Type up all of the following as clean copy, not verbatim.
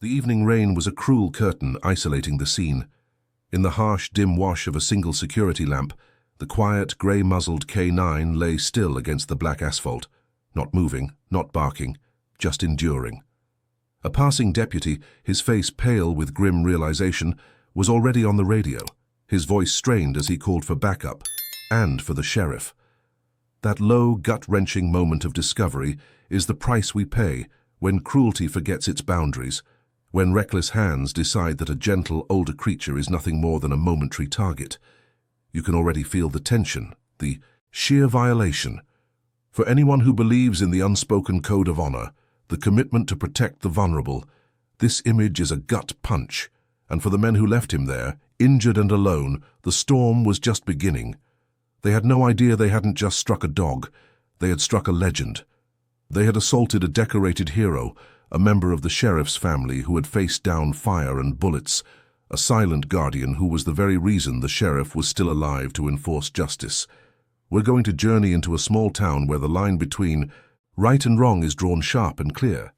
The evening rain was a cruel curtain isolating the scene. In the harsh, dim wash of a single security lamp, the quiet, grey-muzzled K9 lay still against the black asphalt, not moving, not barking, just enduring. A passing deputy, his face pale with grim realization, was already on the radio, his voice strained as he called for backup, and for the sheriff. That low, gut-wrenching moment of discovery is the price we pay when cruelty forgets its boundaries, when reckless hands decide that a gentle, older creature is nothing more than a momentary target. You can already feel the tension, the sheer violation. For anyone who believes in the unspoken code of honor, the commitment to protect the vulnerable, this image is a gut punch. And for the men who left him there, injured and alone, the storm was just beginning. They had no idea they hadn't just struck a dog, they had struck a legend. They had assaulted a decorated hero, a member of the sheriff's family who had faced down fire and bullets, a silent guardian who was the very reason the sheriff was still alive to enforce justice. We're going to journey into a small town where the line between right and wrong is drawn sharp and clear.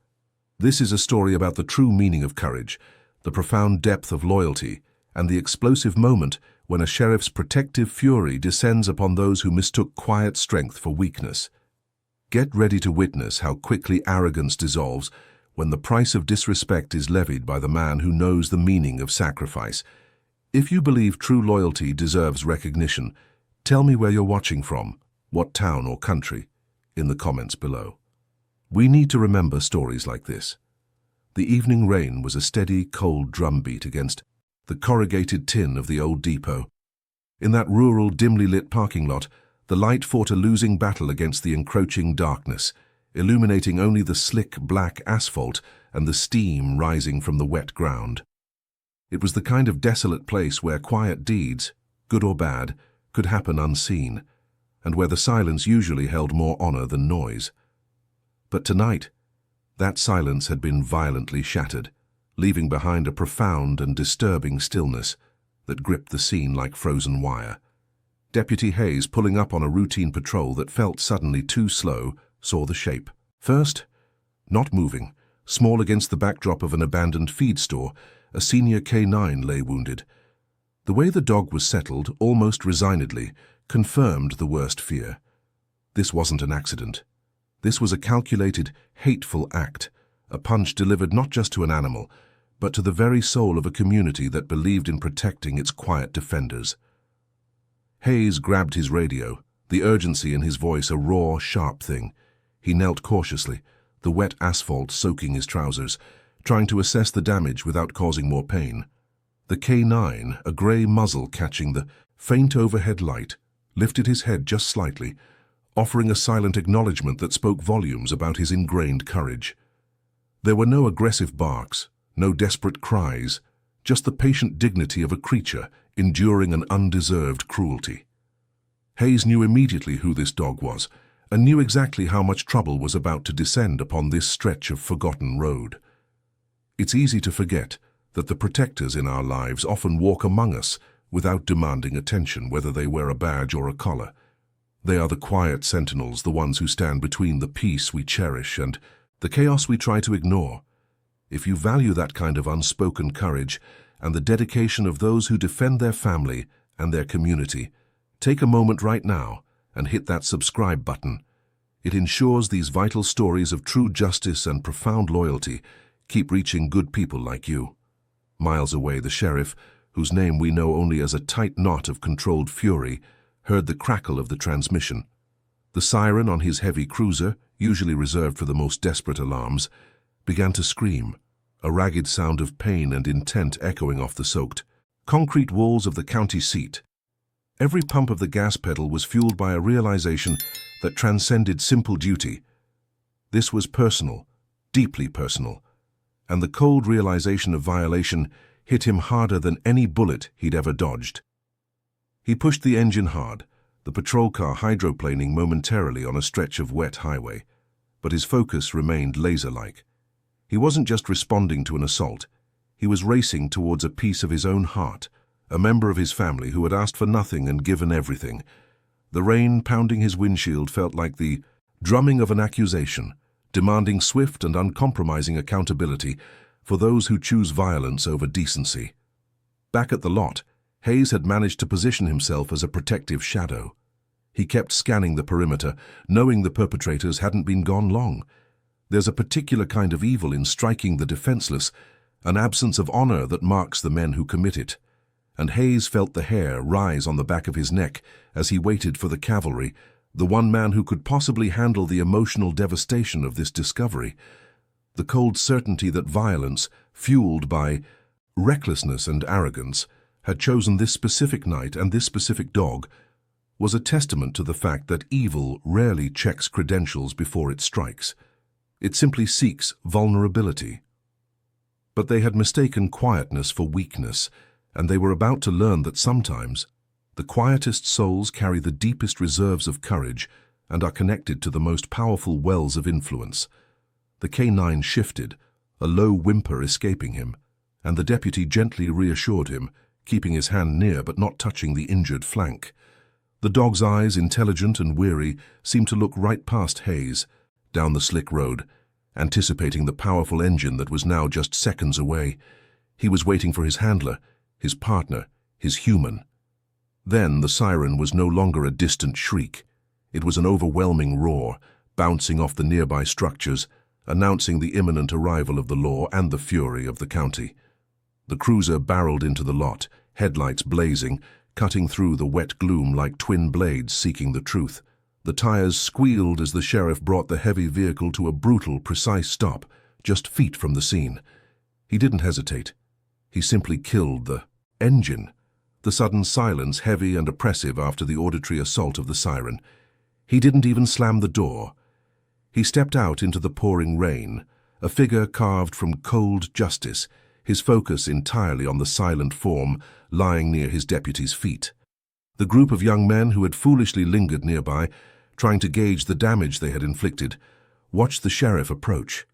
This is a story about the true meaning of courage, the profound depth of loyalty, and the explosive moment when a sheriff's protective fury descends upon those who mistook quiet strength for weakness. Get ready to witness how quickly arrogance dissolves when the price of disrespect is levied by the man who knows the meaning of sacrifice. If you believe true loyalty deserves recognition, tell me where you're watching from, what town or country, in the comments below. We need to remember stories like this. The evening rain was a steady, cold drumbeat against the corrugated tin of the old depot. In that rural, dimly lit parking lot, the light fought a losing battle against the encroaching darkness, illuminating only the slick, black asphalt and the steam rising from the wet ground. It was the kind of desolate place where quiet deeds, good or bad, could happen unseen, and where the silence usually held more honor than noise. But tonight, that silence had been violently shattered, leaving behind a profound and disturbing stillness that gripped the scene like frozen wire. Deputy Hayes, pulling up on a routine patrol that felt suddenly too slow, saw the shape. First, not moving, small against the backdrop of an abandoned feed store, a senior K9 lay wounded. The way the dog was settled, almost resignedly, confirmed the worst fear. This wasn't an accident. This was a calculated, hateful act, a punch delivered not just to an animal, but to the very soul of a community that believed in protecting its quiet defenders. Hayes grabbed his radio, the urgency in his voice a raw, sharp thing. He knelt cautiously, the wet asphalt soaking his trousers, trying to assess the damage without causing more pain. The K9, a grey muzzle catching the faint overhead light, lifted his head just slightly, offering a silent acknowledgement that spoke volumes about his ingrained courage. There were no aggressive barks, no desperate cries, just the patient dignity of a creature enduring an undeserved cruelty. Hayes knew immediately who this dog was, and knew exactly how much trouble was about to descend upon this stretch of forgotten road. It's easy to forget that the protectors in our lives often walk among us without demanding attention, whether they wear a badge or a collar. They are the quiet sentinels, the ones who stand between the peace we cherish and the chaos we try to ignore. If you value that kind of unspoken courage and the dedication of those who defend their family and their community, take a moment right now and hit that subscribe button. It ensures these vital stories of true justice and profound loyalty keep reaching good people like you. Miles away, the sheriff, whose name we know only as a tight knot of controlled fury, heard the crackle of the transmission. The siren on his heavy cruiser, usually reserved for the most desperate alarms, began to scream, a ragged sound of pain and intent echoing off the soaked concrete walls of the county seat. Every pump of the gas pedal was fueled by a realization that transcended simple duty. This was personal, deeply personal, and the cold realization of violation hit him harder than any bullet he'd ever dodged. He pushed the engine hard, the patrol car hydroplaning momentarily on a stretch of wet highway, but his focus remained laser-like. He wasn't just responding to an assault, he was racing towards a piece of his own heart, a member of his family who had asked for nothing and given everything. The rain pounding his windshield felt like the drumming of an accusation, demanding swift and uncompromising accountability, for those who choose violence over decency. Back at the lot, Hayes had managed to position himself as a protective shadow. He kept scanning the perimeter, knowing the perpetrators hadn't been gone long. There's a particular kind of evil in striking the defenseless, an absence of honor that marks the men who commit it. And Hayes felt the hair rise on the back of his neck as he waited for the cavalry, the one man who could possibly handle the emotional devastation of this discovery. The cold certainty that violence, fueled by recklessness and arrogance, had chosen this specific night and this specific dog, was a testament to the fact that evil rarely checks credentials before it strikes. It simply seeks vulnerability. But they had mistaken quietness for weakness, and they were about to learn that sometimes the quietest souls carry the deepest reserves of courage and are connected to the most powerful wells of influence. The K9 shifted, a low whimper escaping him, and the deputy gently reassured him, keeping his hand near but not touching the injured flank. The dog's eyes, intelligent and weary, seemed to look right past Hayes, down the slick road, anticipating the powerful engine that was now just seconds away. He was waiting for his handler, his partner, his human. Then the siren was no longer a distant shriek. It was an overwhelming roar, bouncing off the nearby structures, announcing the imminent arrival of the law and the fury of the county. The cruiser barreled into the lot, headlights blazing, cutting through the wet gloom like twin blades seeking the truth. The tires squealed as the sheriff brought the heavy vehicle to a brutal, precise stop, just feet from the scene. He didn't hesitate. He simply killed the engine. The sudden silence, heavy and oppressive after the auditory assault of the siren. He didn't even slam the door. He stepped out into the pouring rain, a figure carved from cold justice, his focus entirely on the silent form lying near his deputy's feet. The group of young men who had foolishly lingered nearby, trying to gauge the damage they had inflicted, watched the sheriff approach.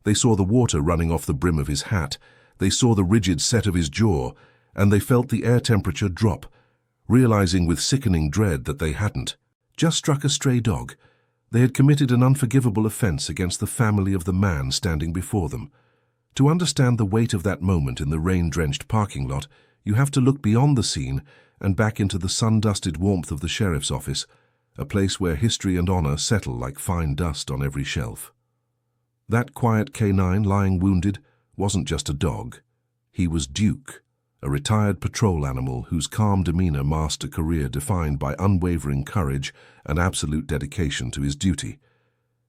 They saw the water running off the brim of his hat, they saw the rigid set of his jaw, and they felt the air temperature drop, realizing with sickening dread that they hadn't just struck a stray dog. They had committed an unforgivable offense against the family of the man standing before them. To understand the weight of that moment in the rain-drenched parking lot, you have to look beyond the scene and back into the sun-dusted warmth of the sheriff's office, a place where history and honor settle like fine dust on every shelf. That quiet K9 lying wounded wasn't just a dog. He was Duke, a retired patrol animal whose calm demeanor masked a career defined by unwavering courage and absolute dedication to his duty.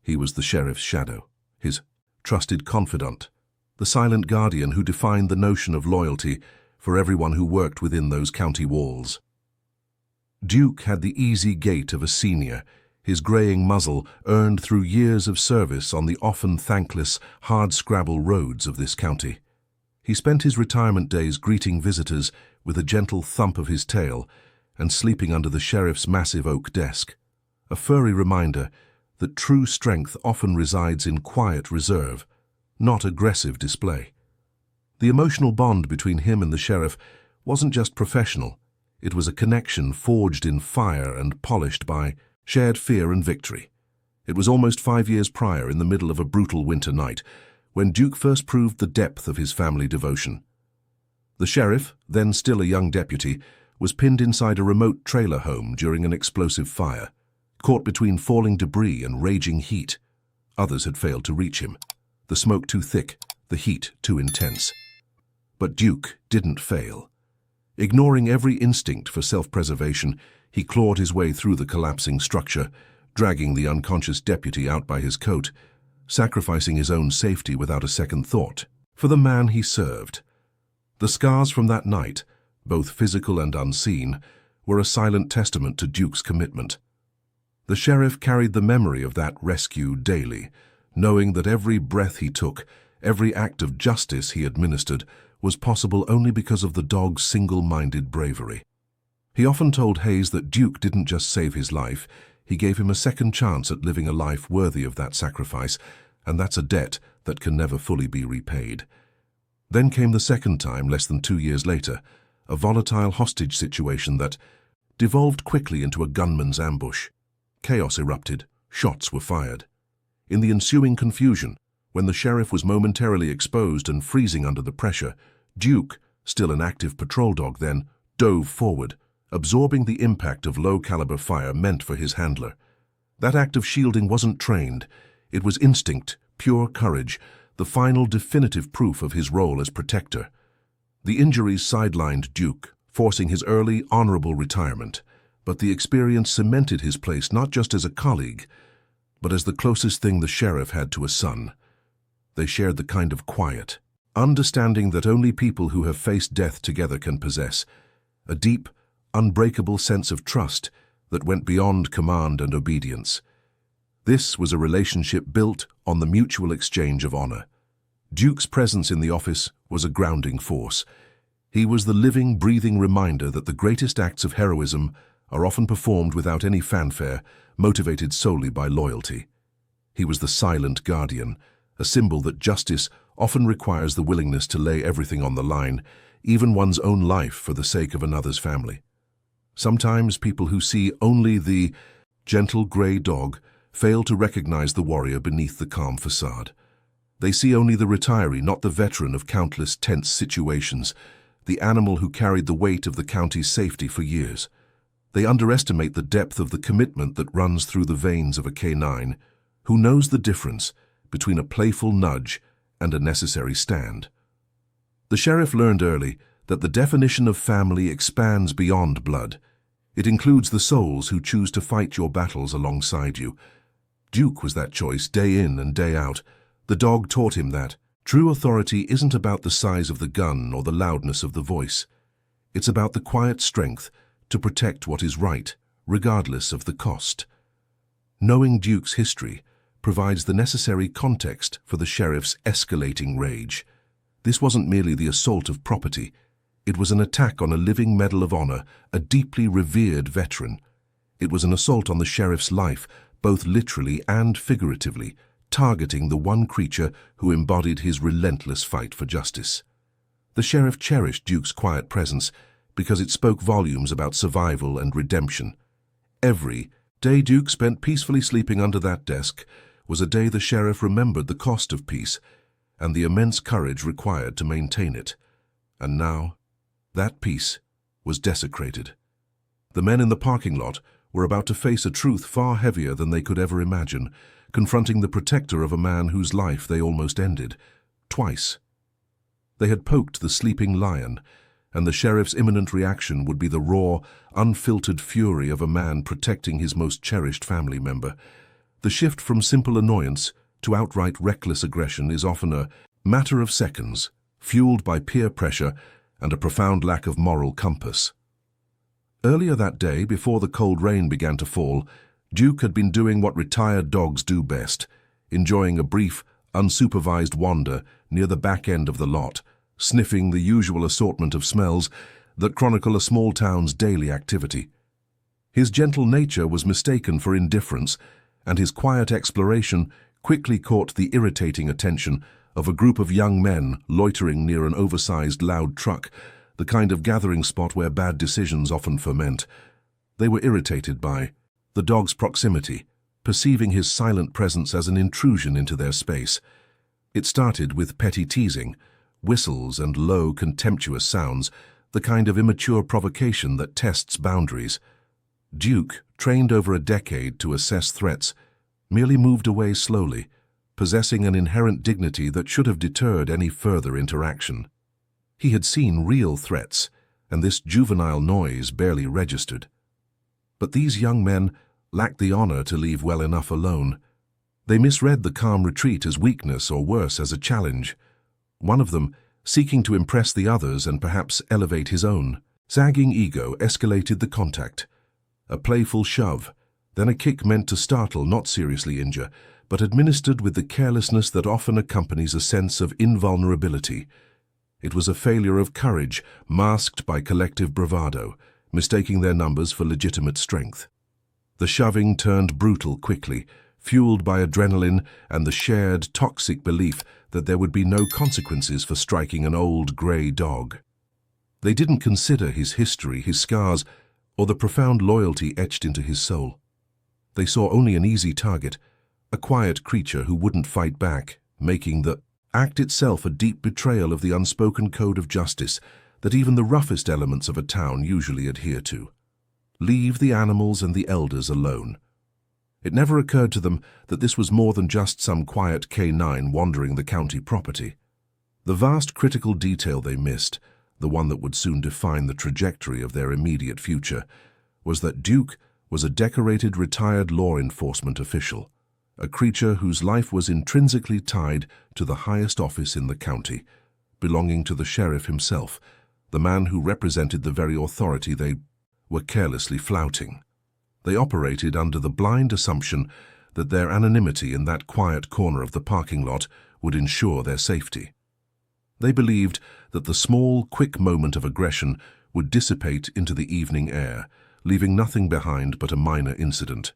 He was the sheriff's shadow, his trusted confidant, the silent guardian who defined the notion of loyalty for everyone who worked within those county walls. Duke had the easy gait of a senior, his graying muzzle earned through years of service on the often thankless, hard-scrabble roads of this county. He spent his retirement days greeting visitors with a gentle thump of his tail and sleeping under the sheriff's massive oak desk, a furry reminder that true strength often resides in quiet reserve, not aggressive display. The emotional bond between him and the sheriff wasn't just professional, it was a connection forged in fire and polished by shared fear and victory. It was almost 5 years prior, in the middle of a brutal winter night, when Duke first proved the depth of his family devotion. The sheriff, then still a young deputy, was pinned inside a remote trailer home during an explosive fire, caught between falling debris and raging heat. Others had failed to reach him, the smoke too thick, the heat too intense. But Duke didn't fail. Ignoring every instinct for self-preservation, he clawed his way through the collapsing structure, dragging the unconscious deputy out by his coat, sacrificing his own safety without a second thought, for the man he served. The scars from that night, both physical and unseen, were a silent testament to Duke's commitment. The sheriff carried the memory of that rescue daily, knowing that every breath he took, every act of justice he administered, was possible only because of the dog's single-minded bravery. He often told Hayes that Duke didn't just save his life, he gave him a second chance at living a life worthy of that sacrifice, and that's a debt that can never fully be repaid. Then came the second time, less than 2 years later, a volatile hostage situation that devolved quickly into a gunman's ambush. Chaos erupted, shots were fired. In the ensuing confusion, When the sheriff was momentarily exposed and freezing under the pressure, Duke, still an active patrol dog then, dove forward, absorbing the impact of low-caliber fire meant for his handler. That act of shielding wasn't trained. It was instinct, pure courage, the final definitive proof of his role as protector. The injuries sidelined Duke, forcing his early, honorable retirement, but the experience cemented his place not just as a colleague, but as the closest thing the sheriff had to a son. They shared the kind of quiet, understanding that only people who have faced death together can possess, a deep, unbreakable sense of trust that went beyond command and obedience. This was a relationship built on the mutual exchange of honor. Duke's presence in the office was a grounding force. He was the living, breathing reminder that the greatest acts of heroism are often performed without any fanfare, motivated solely by loyalty. He was the silent guardian, a symbol that justice often requires the willingness to lay everything on the line, even one's own life for the sake of another's family. Sometimes people who see only the gentle gray dog fail to recognize the warrior beneath the calm facade. They see only the retiree, not the veteran of countless tense situations, the animal who carried the weight of the county's safety for years. They underestimate the depth of the commitment that runs through the veins of a canine, who knows the difference between a playful nudge and a necessary stand. The sheriff learned early that the definition of family expands beyond blood. It includes the souls who choose to fight your battles alongside you. Duke was that choice day in and day out. The dog taught him that true authority isn't about the size of the gun or the loudness of the voice. It's about the quiet strength to protect what is right, regardless of the cost. Knowing Duke's history provides the necessary context for the sheriff's escalating rage. This wasn't merely the assault of property. It was an attack on a living medal of honor, a deeply revered veteran. It was an assault on the sheriff's life, both literally and figuratively, targeting the one creature who embodied his relentless fight for justice. The sheriff cherished Duke's quiet presence because it spoke volumes about survival and redemption. Every day Duke spent peacefully sleeping under that desk was a day the sheriff remembered the cost of peace and the immense courage required to maintain it. And now, that peace was desecrated. The men in the parking lot were about to face a truth far heavier than they could ever imagine, confronting the protector of a man whose life they almost ended, twice. They had poked the sleeping lion, and the sheriff's imminent reaction would be the raw, unfiltered fury of a man protecting his most cherished family member. The shift from simple annoyance to outright reckless aggression is often a matter of seconds, fueled by peer pressure and a profound lack of moral compass. Earlier that day, before the cold rain began to fall, Duke had been doing what retired dogs do best, enjoying a brief, unsupervised wander near the back end of the lot, sniffing the usual assortment of smells that chronicle a small town's daily activity. His gentle nature was mistaken for indifference, and his quiet exploration quickly caught the irritating attention of a group of young men loitering near an oversized, loud truck, the kind of gathering spot where bad decisions often ferment. They were irritated by the dog's proximity, perceiving his silent presence as an intrusion into their space. It started with petty teasing, whistles and low, contemptuous sounds, the kind of immature provocation that tests boundaries. Duke, trained over a decade to assess threats, merely moved away slowly, possessing an inherent dignity that should have deterred any further interaction. He had seen real threats, and this juvenile noise barely registered. But these young men lacked the honor to leave well enough alone. They misread the calm retreat as weakness or worse as a challenge. One of them, seeking to impress the others and perhaps elevate his own, sagging ego escalated the contact. A playful shove, then a kick meant to startle, not seriously injure, but administered with the carelessness that often accompanies a sense of invulnerability. It was a failure of courage masked by collective bravado, mistaking their numbers for legitimate strength. The shoving turned brutal quickly, fueled by adrenaline and the shared toxic belief that there would be no consequences for striking an old gray dog. They didn't consider his history, his scars, or the profound loyalty etched into his soul. They saw only an easy target, a quiet creature who wouldn't fight back, making the act itself a deep betrayal of the unspoken code of justice that even the roughest elements of a town usually adhere to. Leave the animals and the elders alone. It never occurred to them that this was more than just some quiet K9 wandering the county property. The vast critical detail they missed, the one that would soon define the trajectory of their immediate future, was that Duke was a decorated retired law enforcement official, a creature whose life was intrinsically tied to the highest office in the county, belonging to the sheriff himself, the man who represented the very authority they were carelessly flouting. They operated under the blind assumption that their anonymity in that quiet corner of the parking lot would ensure their safety. They believed that the small, quick moment of aggression would dissipate into the evening air, leaving nothing behind but a minor incident.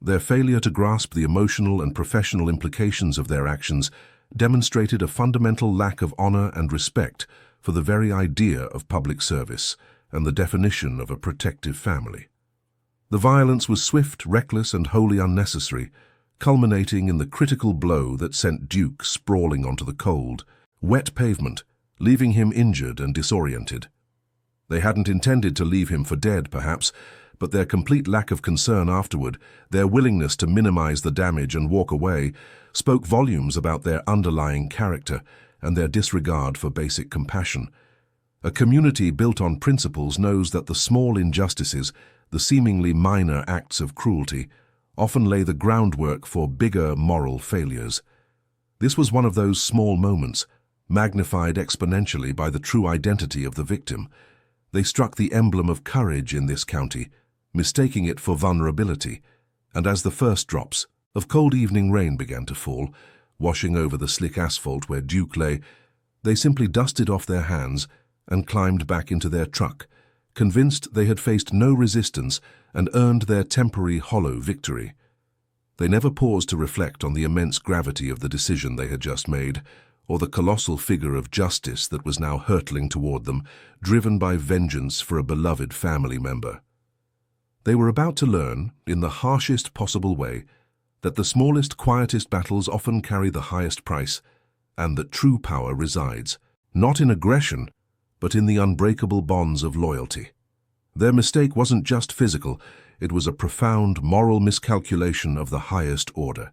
Their failure to grasp the emotional and professional implications of their actions demonstrated a fundamental lack of honor and respect for the very idea of public service and the definition of a protective family. The violence was swift, reckless, and wholly unnecessary, culminating in the critical blow that sent Duke sprawling onto the cold, wet pavement, leaving him injured and disoriented. They hadn't intended to leave him for dead, perhaps, but their complete lack of concern afterward, their willingness to minimize the damage and walk away, spoke volumes about their underlying character and their disregard for basic compassion. A community built on principles knows that the small injustices, the seemingly minor acts of cruelty, often lay the groundwork for bigger moral failures. This was one of those small moments, magnified exponentially by the true identity of the victim. They struck the emblem of courage in this county, mistaking it for vulnerability, and as the first drops of cold evening rain began to fall, washing over the slick asphalt where Duke lay, they simply dusted off their hands and climbed back into their truck, convinced they had faced no resistance and earned their temporary hollow victory. They never paused to reflect on the immense gravity of the decision they had just made, or the colossal figure of justice that was now hurtling toward them, driven by vengeance for a beloved family member. They were about to learn, in the harshest possible way, that the smallest, quietest battles often carry the highest price, and that true power resides, not in aggression, but in the unbreakable bonds of loyalty. Their mistake wasn't just physical, it was a profound moral miscalculation of the highest order.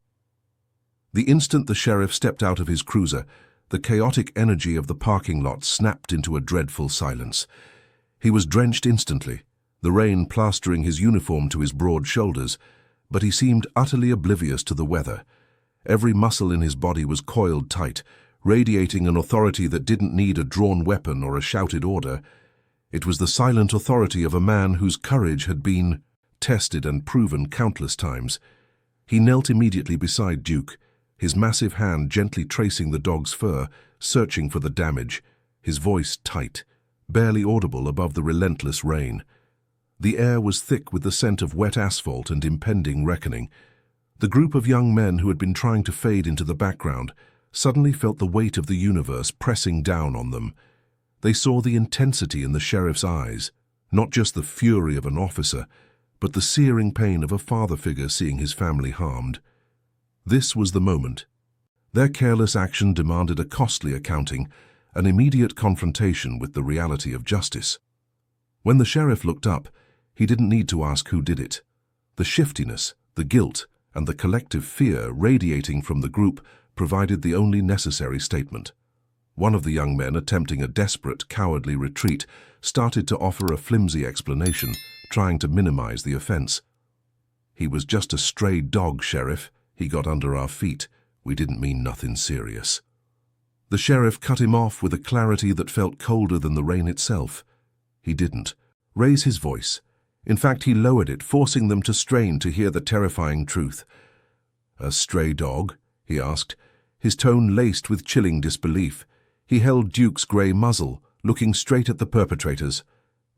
The instant the sheriff stepped out of his cruiser, the chaotic energy of the parking lot snapped into a dreadful silence. He was drenched instantly, the rain plastering his uniform to his broad shoulders, but he seemed utterly oblivious to the weather. Every muscle in his body was coiled tight, radiating an authority that didn't need a drawn weapon or a shouted order. It was the silent authority of a man whose courage had been tested and proven countless times. He knelt immediately beside Duke, his massive hand gently tracing the dog's fur, searching for the damage, his voice tight, barely audible above the relentless rain. The air was thick with the scent of wet asphalt and impending reckoning. The group of young men who had been trying to fade into the background suddenly felt the weight of the universe pressing down on them. They saw the intensity in the sheriff's eyes, not just the fury of an officer, but the searing pain of a father figure seeing his family harmed. This was the moment. Their careless action demanded a costly accounting, an immediate confrontation with the reality of justice. When the sheriff looked up, he didn't need to ask who did it. The shiftiness, the guilt, and the collective fear radiating from the group provided the only necessary statement. One of the young men, attempting a desperate, cowardly retreat, started to offer a flimsy explanation, trying to minimize the offense. "He was just a stray dog, Sheriff. He got under our feet. We didn't mean nothing serious." The sheriff cut him off with a clarity that felt colder than the rain itself. He didn't raise his voice. In fact, he lowered it, forcing them to strain to hear the terrifying truth. "A stray dog?" he asked, his tone laced with chilling disbelief. He held Duke's grey muzzle, looking straight at the perpetrators.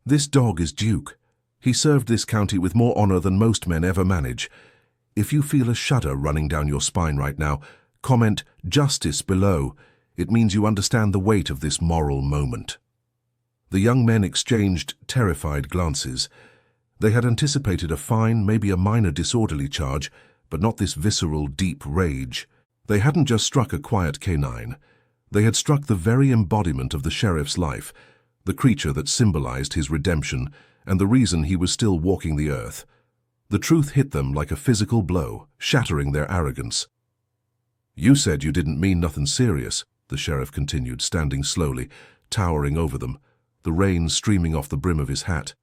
"This dog is Duke. He served this county with more honor than most men ever manage. If you feel a shudder running down your spine right now, comment 'justice' below. It means you understand the weight of this moral moment." The young men exchanged terrified glances. They had anticipated a fine, maybe a minor disorderly charge, but not this visceral, deep rage. They hadn't just struck a quiet canine. They had struck the very embodiment of the sheriff's life, the creature that symbolized his redemption and the reason he was still walking the earth. The truth hit them like a physical blow, shattering their arrogance. "You said you didn't mean nothing serious," the sheriff continued, standing slowly, towering over them, the rain streaming off the brim of his hat.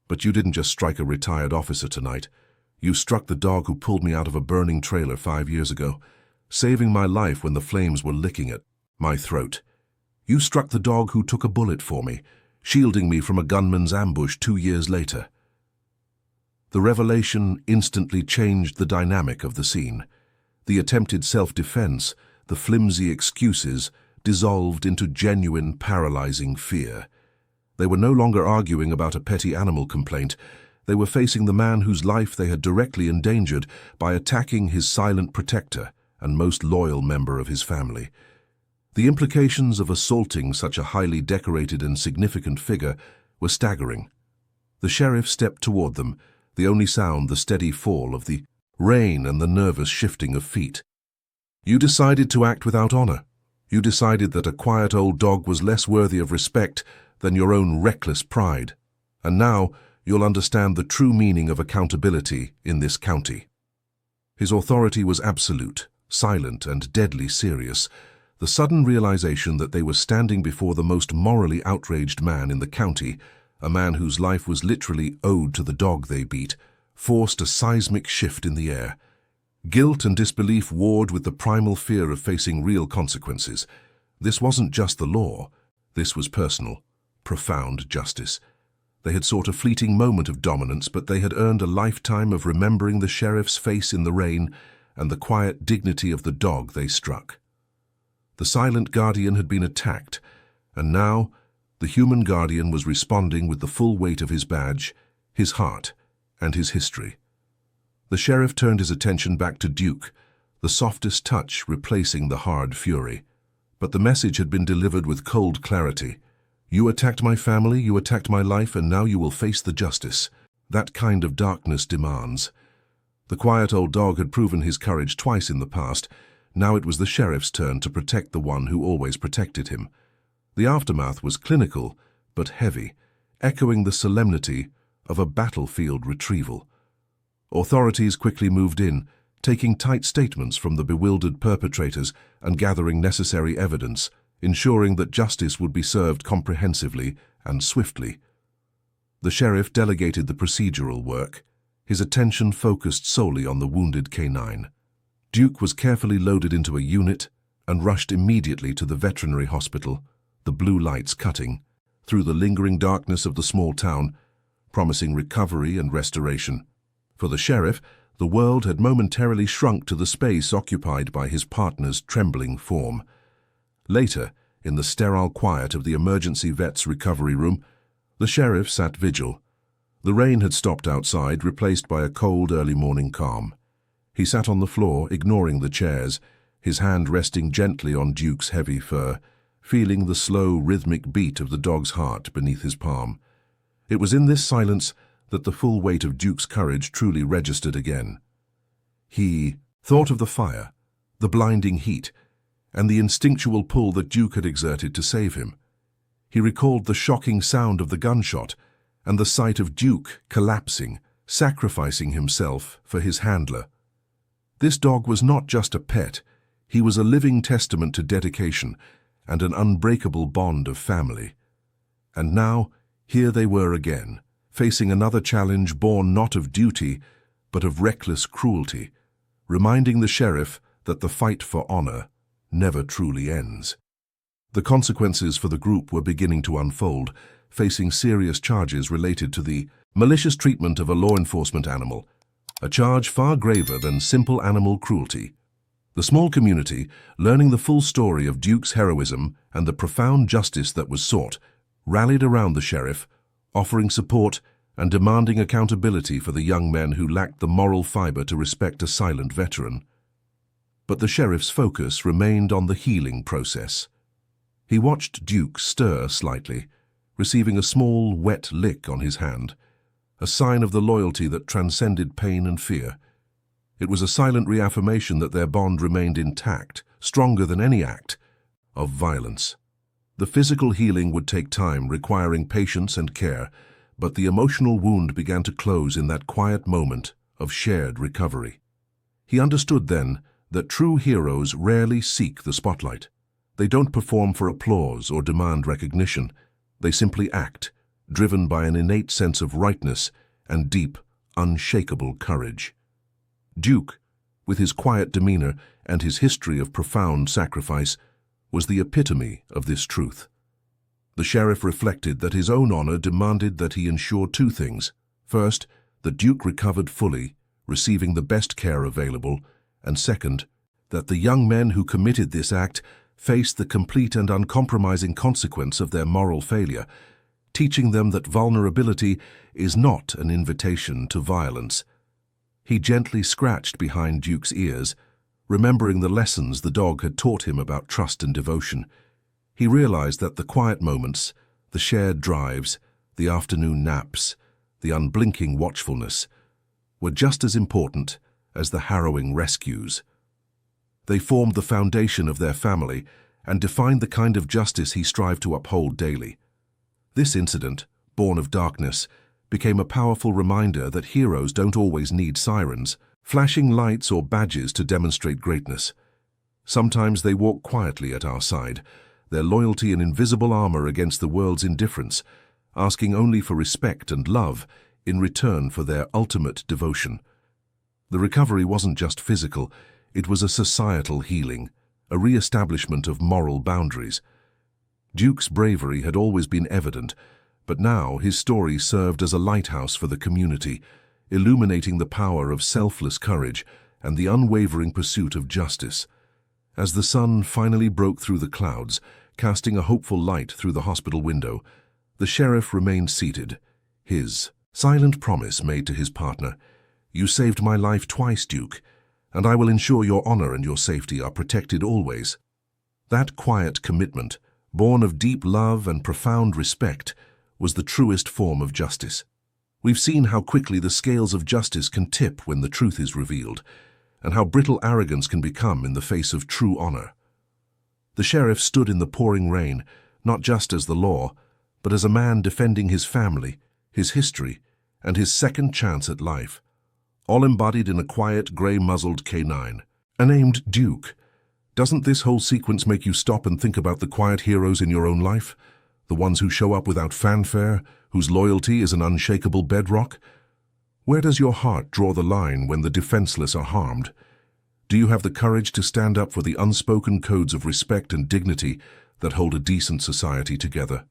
"But you didn't just strike a retired officer tonight. You struck the dog who pulled me out of a burning trailer 5 years ago, saving my life when the flames were licking at my throat. You struck the dog who took a bullet for me, shielding me from a gunman's ambush 2 years later." The revelation instantly changed the dynamic of the scene. The attempted self-defense, the flimsy excuses, dissolved into genuine, paralyzing fear. They were no longer arguing about a petty animal complaint. They were facing the man whose life they had directly endangered by attacking his silent protector and most loyal member of his family. The implications of assaulting such a highly decorated and significant figure were staggering. The sheriff stepped toward them, the only sound the steady fall of the rain and the nervous shifting of feet. "You decided to act without honor. You decided that a quiet old dog was less worthy of respect than your own reckless pride. And now you'll understand the true meaning of accountability in this county." His authority was absolute, silent, and deadly serious. The sudden realization that they were standing before the most morally outraged man in the county, a man whose life was literally owed to the dog they beat, forced a seismic shift in the air. Guilt and disbelief warred with the primal fear of facing real consequences. This wasn't just the law. This was personal, profound justice. They had sought a fleeting moment of dominance, but they had earned a lifetime of remembering the sheriff's face in the rain and the quiet dignity of the dog they struck. The silent guardian had been attacked, and now the human guardian was responding with the full weight of his badge, his heart, and his history. The sheriff turned his attention back to Duke, the softest touch replacing the hard fury. But the message had been delivered with cold clarity. "You attacked my family, you attacked my life, and now you will face the justice that kind of darkness demands." The quiet old dog had proven his courage twice in the past. Now it was the sheriff's turn to protect the one who always protected him. The aftermath was clinical, but heavy, echoing the solemnity of a battlefield retrieval. Authorities quickly moved in, taking tight statements from the bewildered perpetrators and gathering necessary evidence, ensuring that justice would be served comprehensively and swiftly. The sheriff delegated the procedural work, his attention focused solely on the wounded canine. Duke was carefully loaded into a unit and rushed immediately to the veterinary hospital, the blue lights cutting through the lingering darkness of the small town, promising recovery and restoration. For the sheriff, the world had momentarily shrunk to the space occupied by his partner's trembling form. Later, in the sterile quiet of the emergency vet's recovery room, the sheriff sat vigil. The rain had stopped outside, replaced by a cold early morning calm. He sat on the floor, ignoring the chairs, his hand resting gently on Duke's heavy fur, feeling the slow, rhythmic beat of the dog's heart beneath his palm. It was in this silence that the full weight of Duke's courage truly registered again. He thought of the fire, the blinding heat, and the instinctual pull that Duke had exerted to save him. He recalled the shocking sound of the gunshot and the sight of Duke collapsing, sacrificing himself for his handler. This dog was not just a pet, he was a living testament to dedication and an unbreakable bond of family. And now, here they were again, facing another challenge born not of duty, but of reckless cruelty, reminding the sheriff that the fight for honor never truly ends. The consequences for the group were beginning to unfold, facing serious charges related to the malicious treatment of a law enforcement animal, a charge far graver than simple animal cruelty. The small community, learning the full story of Duke's heroism and the profound justice that was sought, rallied around the sheriff, offering support and demanding accountability for the young men who lacked the moral fiber to respect a silent veteran. But the sheriff's focus remained on the healing process. He watched Duke stir slightly, receiving a small, wet lick on his hand, a sign of the loyalty that transcended pain and fear. It was a silent reaffirmation that their bond remained intact, stronger than any act of violence. The physical healing would take time, requiring patience and care, but the emotional wound began to close in that quiet moment of shared recovery. He understood then that true heroes rarely seek the spotlight. They don't perform for applause or demand recognition. They simply act, driven by an innate sense of rightness and deep, unshakable courage. Duke, with his quiet demeanor and his history of profound sacrifice, was the epitome of this truth. The sheriff reflected that his own honor demanded that he ensure two things. First, that Duke recovered fully, receiving the best care available, and second, that the young men who committed this act faced the complete and uncompromising consequence of their moral failure, teaching them that vulnerability is not an invitation to violence. He gently scratched behind Duke's ears, remembering the lessons the dog had taught him about trust and devotion. He realized that the quiet moments, the shared drives, the afternoon naps, the unblinking watchfulness, were just as important as the harrowing rescues. They formed the foundation of their family and defined the kind of justice he strived to uphold daily. This incident, born of darkness, became a powerful reminder that heroes don't always need sirens, flashing lights or badges to demonstrate greatness. Sometimes they walk quietly at our side, their loyalty an invisible armor against the world's indifference, asking only for respect and love in return for their ultimate devotion. The recovery wasn't just physical, it was a societal healing, a re-establishment of moral boundaries. Duke's bravery had always been evident, but now his story served as a lighthouse for the community, illuminating the power of selfless courage and the unwavering pursuit of justice. As the sun finally broke through the clouds, casting a hopeful light through the hospital window, the sheriff remained seated, his silent promise made to his partner, "You saved my life twice, Duke, and I will ensure your honor and your safety are protected always." That quiet commitment, born of deep love and profound respect, was the truest form of justice. We've seen how quickly the scales of justice can tip when the truth is revealed, and how brittle arrogance can become in the face of true honor. The sheriff stood in the pouring rain, not just as the law, but as a man defending his family, his history, and his second chance at life, all embodied in a quiet, gray-muzzled K9, named Duke. Doesn't this whole sequence make you stop and think about the quiet heroes in your own life? The ones who show up without fanfare, whose loyalty is an unshakable bedrock? Where does your heart draw the line when the defenseless are harmed? Do you have the courage to stand up for the unspoken codes of respect and dignity that hold a decent society together?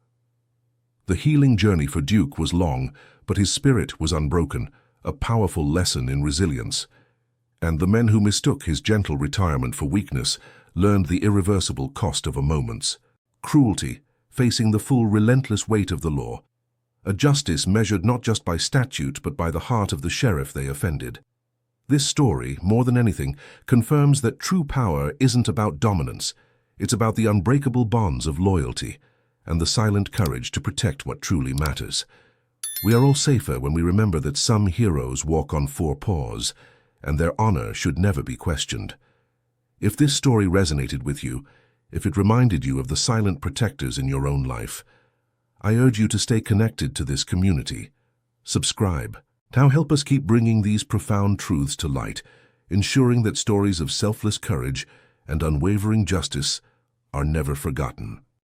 The healing journey for Duke was long, but his spirit was unbroken, a powerful lesson in resilience. And the men who mistook his gentle retirement for weakness learned the irreversible cost of a moment's cruelty, facing the full relentless weight of the law, a justice measured not just by statute but by the heart of the sheriff they offended. This story, more than anything, confirms that true power isn't about dominance. It's about the unbreakable bonds of loyalty and the silent courage to protect what truly matters. We are all safer when we remember that some heroes walk on four paws, and their honor should never be questioned. If this story resonated with you, if it reminded you of the silent protectors in your own life, I urge you to stay connected to this community. Subscribe. Now help us keep bringing these profound truths to light, ensuring that stories of selfless courage and unwavering justice are never forgotten.